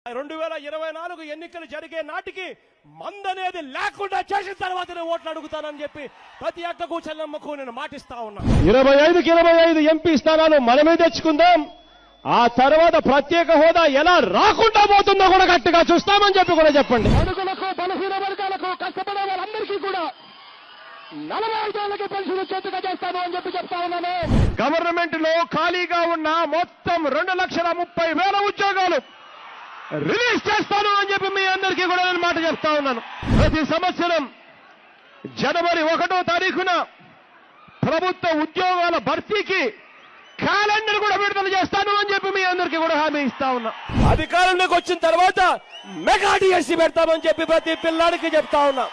2024 ఎన్నికలు జరిగే నాటికి మందనేది లేకుండా చేసిన తర్వాతనే ఓట్లు అడుగుతానని చెప్పి ప్రతి అక్కకు చెల్లమ్మకు నేను మాటిస్తా ఉన్నా. 25కి 25 ఎంపీ స్థానాలు మనమే తెచ్చుకుందాం. ఆ తర్వాత ప్రత్యేక హోదా ఎలా రాకుండా పోతుందో కూడా గట్టిగా చూస్తామని చెప్పి కూడా చెప్పండి. అడుగులకు బలహీన వర్గాలకు కష్టపడే వాళ్ళందరికీ కూడా 45 ఏళ్ళకి పెన్షన్ వచ్చేట్టుగా చేస్తాను అని చెప్పి చెప్తా ఉన్నాను. గవర్నమెంట్ లో ఖాళీగా ఉన్న మొత్తం 2,30,000 ఉద్యోగాలు రిలీజ్ చేస్తాను అని చెప్పి మీ అందరికీ కూడా నేను మాట చెప్తా ఉన్నాను. ప్రతి సంవత్సరం జనవరి 1వ తారీఖున ప్రభుత్వ ఉద్యోగాల భర్తీకి క్యాలెండర్ కూడా విడుదల చేస్తాను అని చెప్పి మీ అందరికీ కూడా హామీ ఇస్తా ఉన్నా. అధికారంలోకి వచ్చిన తర్వాత మెగా డిఎస్సీ పెడతామని చెప్పి ప్రతి పిల్లాడికి చెప్తా ఉన్నా.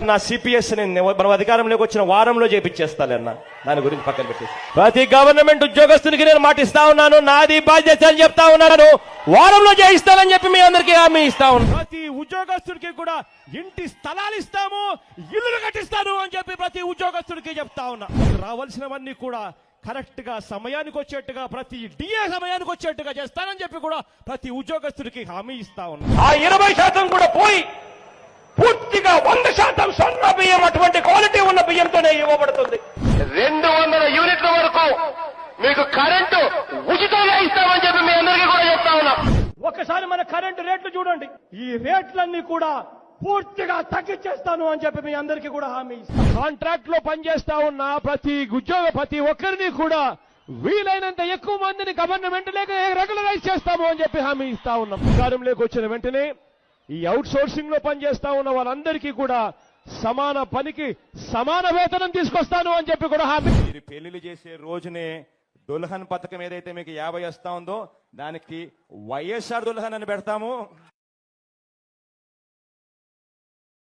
నా సిపిఎస్ మనం అధికారంలోకి వచ్చిన వారంలో చేపించేస్తానన్నా, దాని గురించి పక్కన పెట్టేసి ప్రతి గవర్నమెంట్ ఉద్యోగస్తునికి నేను మాటిస్తా ఉన్నాను. నాది బాధ్యత అని చెప్తా ఉన్నాను. వారంలో చేయిస్తానని చెప్పి మీ అందరికీ హామీ ఇస్తా ఉన్నాను. ప్రతి ఉద్యోగస్తుడికి కూడా ఇంటి స్థలాలు ఇస్తాము, ఇల్లులు కట్టిస్తాను అని చెప్పి ప్రతి ఉద్యోగస్తుడికి చెప్తా ఉన్నా. రావాల్సినవన్నీ కూడా కరెక్ట్ గా సమయానికి వచ్చేట్టుగా, ప్రతి డిఏ సమయానికి వచ్చేట్టుగా చేస్తానని చెప్పి కూడా ప్రతి ఉద్యోగస్తుడికి హామీ ఇస్తా ఉన్నా. ఆ 20% కూడా పోయి పూర్తిగా 100% సన్న బియ్యం, అటువంటి క్వాలిటీ ఉన్న బియ్యంతోనే ఇవ్వబడుతుంది. 200 యూనిట్ల వరకు మీకు కరెంటు ఉచితంగా ఇస్తామని చెప్పి మీ అందరికీ కూడా చెప్తా ఉన్నా. ఒకసారి మన కరెంటు రేట్లు చూడండి. ఈ రేట్లన్నీ కూడా పూర్తిగా తగ్గించేస్తాను అని చెప్పి మీ అందరికీ కూడా హామీ ఇస్తాను. కాంట్రాక్ట్ లో పనిచేస్తా ఉన్న ప్రతి ఒక్కరిని కూడా వీలైనంత ఎక్కువ మందిని గవర్నమెంట్ లేక రెగ్యులరైజ్ చేస్తాము అని చెప్పి హామీ ఇస్తా ఉన్నాం. అధికారంలోకి వచ్చిన వెంటనే ఈ అవుట్ సోర్సింగ్ లో పనిచేస్తా ఉన్న వాళ్ళందరికీ కూడా సమాన పనికి సమాన వేతనం తీసుకొస్తాను అని చెప్పి కూడా హామీ. మీరు పెళ్లిళ్ళు చేసే రోజునే దుల్హన్ పథకం ఏదైతే మీకు 50 వస్తా ఉందో దానికి వైఎస్ఆర్ దుల్హన్ అని పెడతాము.